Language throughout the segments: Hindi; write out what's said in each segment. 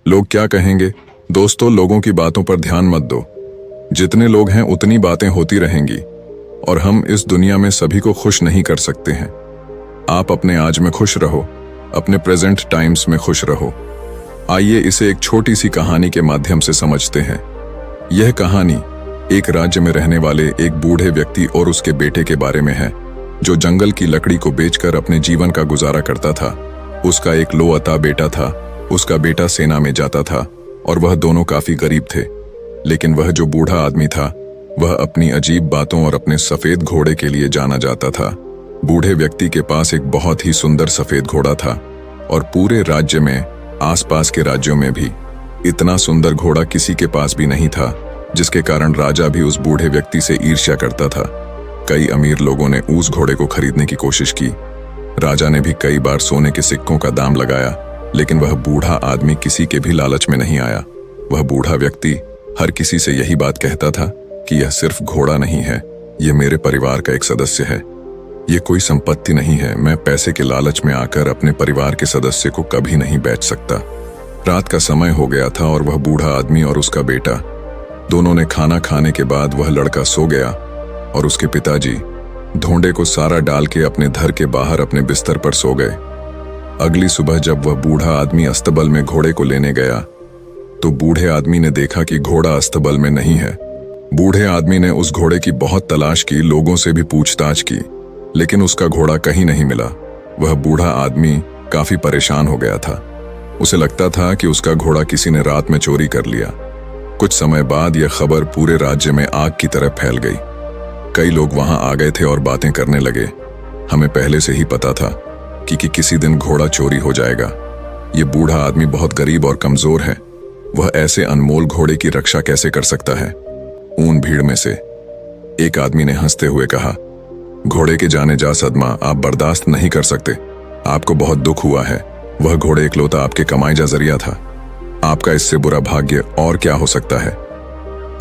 लोग क्या कहेंगे? दोस्तों, लोगों की बातों पर ध्यान मत दो। जितने लोग हैं उतनी बातें होती रहेंगी और हम इस दुनिया में सभी को खुश नहीं कर सकते हैं। आप अपने आज में खुश रहो, अपने प्रेजेंट टाइम्स में खुश रहो। आइए इसे एक छोटी सी कहानी के माध्यम से समझते हैं। यह कहानी एक राज्य में रहने वाले एक बूढ़े व्यक्ति और उसके बेटे के बारे में है, जो जंगल की लकड़ी को बेचकर अपने जीवन का गुजारा करता था। उसका एक लोअता बेटा था। उसका बेटा सेना में जाता था और वह दोनों काफी गरीब थे। लेकिन वह जो बूढ़ा आदमी था, वह अपनी अजीब बातों और अपने सफेद घोड़े के लिए जाना जाता था। बूढ़े व्यक्ति के पास एक बहुत ही सुंदर सफेद घोड़ा था और पूरे राज्य में, आसपास के राज्यों में भी इतना सुंदर घोड़ा किसी के पास भी नहीं था, जिसके कारण राजा भी उस बूढ़े व्यक्ति से ईर्ष्या करता था। कई अमीर लोगों ने उस घोड़े को खरीदने की कोशिश की। राजा ने भी कई बार सोने के सिक्कों का दाम लगाया, लेकिन वह बूढ़ा आदमी किसी के भी लालच में नहीं आया। वह बूढ़ा व्यक्ति हर किसी से यही बात कहता था कि यह सिर्फ घोड़ा नहीं है, यह मेरे परिवार का एक सदस्य है। यह कोई संपत्ति नहीं है। मैं पैसे के लालच में आकर अपने परिवार के सदस्य को कभी नहीं बेच सकता। रात का समय हो गया था और वह बूढ़ा आदमी और उसका बेटा दोनों ने खाना खाने के बाद वह लड़का सो गया और उसके पिताजी धोंडे को सारा डाल के अपने घर के बाहर अपने बिस्तर पर सो गए। अगली सुबह जब वह बूढ़ा आदमी अस्तबल में घोड़े को लेने गया तो बूढ़े आदमी ने देखा कि घोड़ा अस्तबल में नहीं है। बूढ़े आदमी ने उस घोड़े की बहुत तलाश की, लोगों से भी पूछताछ की, लेकिन उसका घोड़ा कहीं नहीं मिला। वह बूढ़ा आदमी काफी परेशान हो गया था। उसे लगता था कि उसका घोड़ा किसी ने रात में चोरी कर लिया। कुछ समय बाद यह खबर पूरे राज्य में आग की तरह फैल गई। कई लोग वहां आ गए थे और बातें करने लगे। हमें पहले से ही पता था कि किसी दिन घोड़ा चोरी हो जाएगा। ये बूढ़ा आदमी बहुत गरीब और कमजोर है। वह ऐसे अनमोल घोड़े की रक्षा कैसे कर सकता है? ऊन भीड़ में से एक आदमी ने हंसते हुए कहा, घोड़े के जाने जा सदमा आप बर्दाश्त नहीं कर सकते। आपको बहुत दुख हुआ है। वह घोड़े इकलौता आपके कमाई जा जरिया था। आपका इससे बुरा भाग्य और क्या हो सकता है?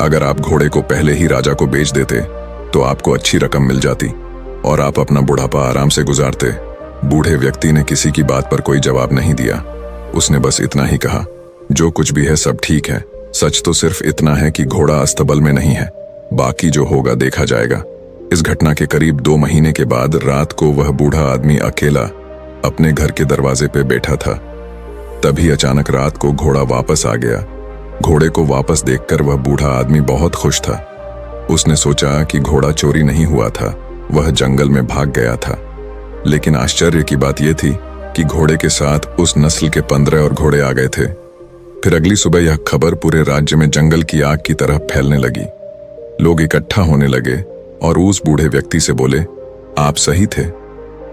अगर आप घोड़े को पहले ही राजा को बेच देते तो आपको अच्छी रकम मिल जाती और आप अपना बुढ़ापा आराम से गुजारते। बूढ़े व्यक्ति ने किसी की बात पर कोई जवाब नहीं दिया। उसने बस इतना ही कहा, जो कुछ भी है सब ठीक है। सच तो सिर्फ इतना है कि घोड़ा अस्तबल में नहीं है। बाकी जो होगा देखा जाएगा। इस घटना के करीब 2 महीने के बाद रात को वह बूढ़ा आदमी अकेला अपने घर के दरवाजे पे बैठा था। तभी अचानक रात को घोड़ा वापस आ गया। घोड़े को वापस देखकर वह बूढ़ा आदमी बहुत खुश था। उसने सोचा कि घोड़ा चोरी नहीं हुआ था, वह जंगल में भाग गया था। लेकिन आश्चर्य की बात यह थी कि घोड़े के साथ उस नस्ल के 15 और घोड़े आ गए थे। फिर अगली सुबह यह खबर पूरे राज्य में जंगल की आग की तरह फैलने लगी। लोग इकट्ठा होने लगे और उस बूढ़े व्यक्ति से बोले, आप सही थे।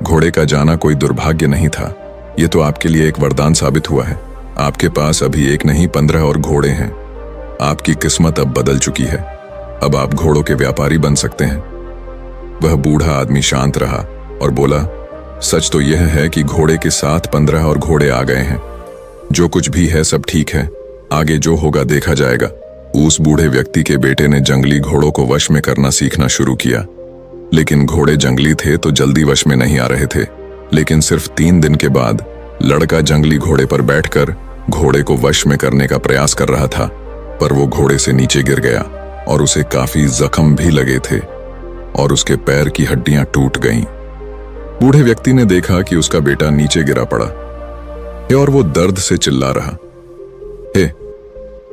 घोड़े का जाना कोई दुर्भाग्य नहीं था। यह तो आपके लिए एक वरदान साबित हुआ है। आपके पास अभी एक नहीं 15 और घोड़े हैं। आपकी किस्मत अब बदल चुकी है। अब आप घोड़ों के व्यापारी बन सकते हैं। वह बूढ़ा आदमी शांत रहा और बोला, सच तो यह है कि घोड़े के साथ 15 और घोड़े आ गए हैं। जो कुछ भी है सब ठीक है। आगे जो होगा देखा जाएगा। उस बूढ़े व्यक्ति के बेटे ने जंगली घोड़ों को वश में करना सीखना शुरू किया, लेकिन घोड़े जंगली थे तो जल्दी वश में नहीं आ रहे थे। लेकिन सिर्फ 3 दिन के बाद लड़का जंगली घोड़े पर बैठकर घोड़े को वश में करने का प्रयास कर रहा था, पर वो घोड़े से नीचे गिर गया और उसे काफी जख्म भी लगे थे और उसके पैर की हड्डियां टूट गईं। बूढ़े व्यक्ति ने देखा कि उसका बेटा नीचे गिरा पड़ा है और वो दर्द से चिल्ला रहा है।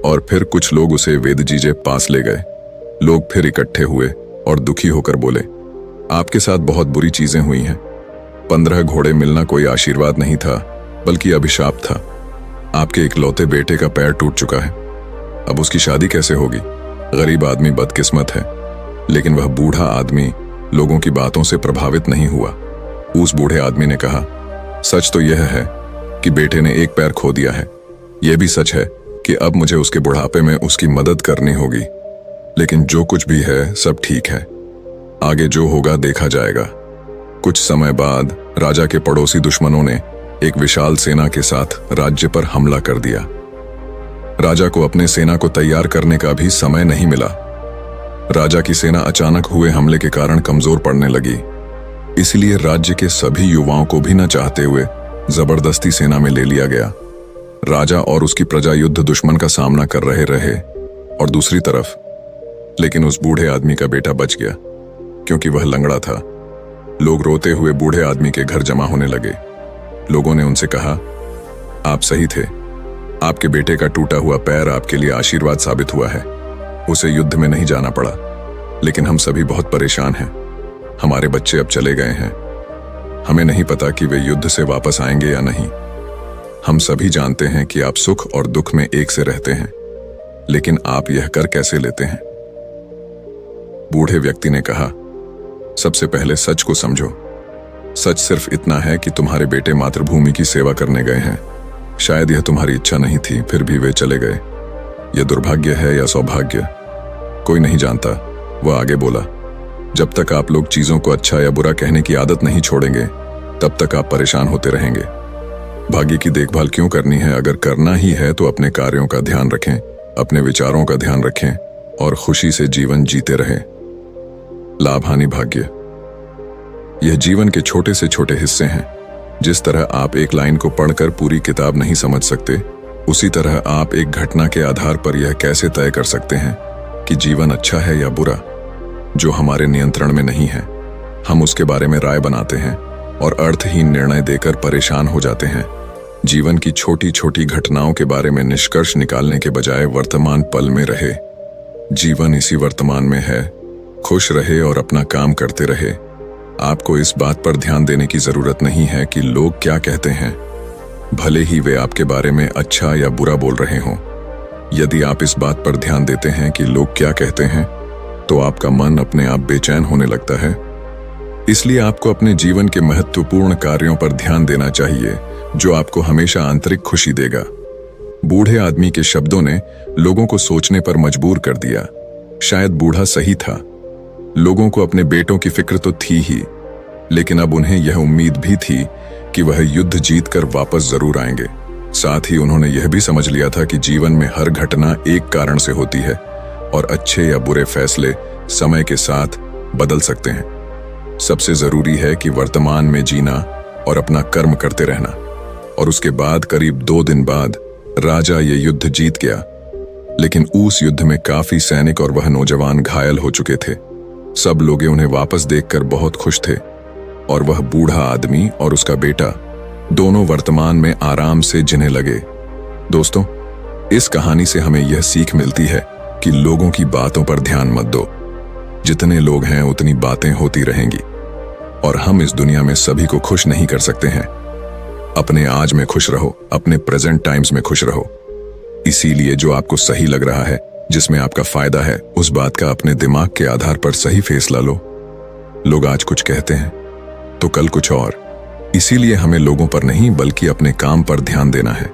और फिर कुछ लोग उसे वेदजी के पास ले गए। लोग फिर इकट्ठे हुए और दुखी होकर बोले, आपके साथ बहुत बुरी चीजें हुई हैं। 15 घोड़े मिलना कोई आशीर्वाद नहीं था, बल्कि अभिशाप था। आपके इकलौते बेटे का पैर टूट चुका है। अब उसकी शादी कैसे होगी? गरीब आदमी बदकिस्मत है। लेकिन वह बूढ़ा आदमी लोगों की बातों से प्रभावित नहीं हुआ। उस बूढ़े आदमी ने कहा, सच तो यह है कि बेटे ने एक पैर खो दिया है। यह भी सच है कि अब मुझे उसके बुढ़ापे में उसकी मदद करनी होगी। लेकिन जो कुछ भी है सब ठीक है। आगे जो होगा देखा जाएगा। कुछ समय बाद राजा के पड़ोसी दुश्मनों ने एक विशाल सेना के साथ राज्य पर हमला कर दिया। राजा को अपने सेना को तैयार करने का भी समय नहीं मिला। राजा की सेना अचानक हुए हमले के कारण कमजोर पड़ने लगी। इसलिए राज्य के सभी युवाओं को भी न चाहते हुए जबरदस्ती सेना में ले लिया गया। राजा और उसकी प्रजा युद्ध दुश्मन का सामना कर रहे और दूसरी तरफ लेकिन उस बूढ़े आदमी का बेटा बच गया क्योंकि वह लंगड़ा था। लोग रोते हुए बूढ़े आदमी के घर जमा होने लगे। लोगों ने उनसे कहा, आप सही थे, आपके बेटे का टूटा हुआ पैर आपके लिए आशीर्वाद साबित हुआ है। उसे युद्ध में नहीं जाना पड़ा, लेकिन हम सभी बहुत परेशान हैं। हमारे बच्चे अब चले गए हैं। हमें नहीं पता कि वे युद्ध से वापस आएंगे या नहीं। हम सभी जानते हैं कि आप सुख और दुख में एक से रहते हैं, लेकिन आप यह कर कैसे लेते हैं? बूढ़े व्यक्ति ने कहा, सबसे पहले सच को समझो। सच सिर्फ इतना है कि तुम्हारे बेटे मातृभूमि की सेवा करने गए हैं। शायद यह तुम्हारी इच्छा नहीं थी, फिर भी वे चले गए। यह दुर्भाग्य है या सौभाग्य, कोई नहीं जानता। वह आगे बोला, जब तक आप लोग चीजों को अच्छा या बुरा कहने की आदत नहीं छोड़ेंगे, तब तक आप परेशान होते रहेंगे। भाग्य की देखभाल क्यों करनी है? अगर करना ही है तो अपने कार्यों का ध्यान रखें, अपने विचारों का ध्यान रखें और खुशी से जीवन जीते रहें। लाभ हानि भाग्य, यह जीवन के छोटे से छोटे हिस्से हैं। जिस तरह आप एक लाइन को पढ़कर पूरी किताब नहीं समझ सकते, उसी तरह आप एक घटना के आधार पर यह कैसे तय कर सकते हैं कि जीवन अच्छा है या बुरा। जो हमारे नियंत्रण में नहीं है, हम उसके बारे में राय बनाते हैं और अर्थहीन निर्णय देकर परेशान हो जाते हैं। जीवन की छोटी छोटी घटनाओं के बारे में निष्कर्ष निकालने के बजाय वर्तमान पल में रहे। जीवन इसी वर्तमान में है। खुश रहे और अपना काम करते रहे। आपको इस बात पर ध्यान देने की जरूरत नहीं है कि लोग क्या कहते हैं, भले ही वे आपके बारे में अच्छा या बुरा बोल रहे हों। यदि आप इस बात पर ध्यान देते हैं कि लोग क्या कहते हैं, तो आपका मन अपने आप बेचैन होने लगता है। इसलिए आपको अपने जीवन के महत्वपूर्ण कार्यों पर ध्यान देना चाहिए, जो आपको हमेशा आंतरिक खुशी देगा। बूढ़े आदमी के शब्दों ने लोगों को सोचने पर मजबूर कर दिया। शायद बूढ़ा सही था। लोगों को अपने बेटों की फिक्र तो थी ही, लेकिन अब उन्हें यह उम्मीद भी थी कि वह युद्ध जीतकर वापस जरूर आएंगे। साथ ही उन्होंने यह भी समझ लिया था कि जीवन में हर घटना एक कारण से होती है और अच्छे या बुरे फैसले समय के साथ बदल सकते हैं। सबसे जरूरी है कि वर्तमान में जीना और अपना कर्म करते रहना। और उसके बाद करीब 2 दिन बाद राजा ये युद्ध जीत गया, लेकिन उस युद्ध में काफी सैनिक और वह नौजवान घायल हो चुके थे। सब लोग उन्हें वापस देखकर बहुत खुश थे और वह बूढ़ा आदमी और उसका बेटा दोनों वर्तमान में आराम से जीने लगे। दोस्तों, इस कहानी से हमें यह सीख मिलती है कि लोगों की बातों पर ध्यान मत दो। जितने लोग हैं उतनी बातें होती रहेंगी और हम इस दुनिया में सभी को खुश नहीं कर सकते हैं। अपने आज में खुश रहो, अपने प्रेजेंट टाइम्स में खुश रहो। इसीलिए जो आपको सही लग रहा है, जिसमें आपका फायदा है, उस बात का अपने दिमाग के आधार पर सही फैसला लो। लोग आज कुछ कहते हैं तो कल कुछ और। इसीलिए हमें लोगों पर नहीं बल्कि अपने काम पर ध्यान देना है,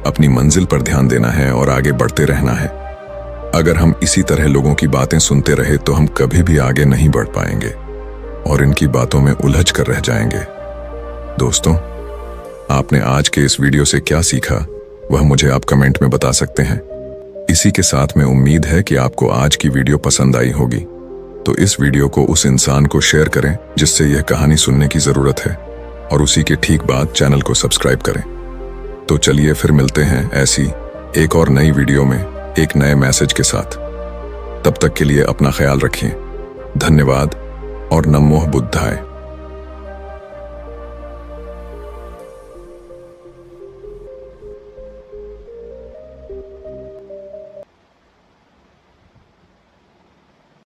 अपनी मंजिल पर ध्यान देना है और आगे बढ़ते रहना है। अगर हम इसी तरह लोगों की बातें सुनते रहे तो हम कभी भी आगे नहीं बढ़ पाएंगे और इनकी बातों में उलझ कर रह जाएंगे। दोस्तों, आपने आज के इस वीडियो से क्या सीखा, वह मुझे आप कमेंट में बता सकते हैं। इसी के साथ में उम्मीद है कि आपको आज की वीडियो पसंद आई होगी, तो इस वीडियो को उस इंसान को शेयर करें जिससे यह कहानी सुनने की जरूरत है, और उसी के ठीक बाद चैनल को सब्सक्राइब करें। तो चलिए फिर मिलते हैं ऐसी एक और नई वीडियो में एक नए मैसेज के साथ। तब तक के लिए अपना ख्याल रखिए। धन्यवाद और नमो बुद्धाय।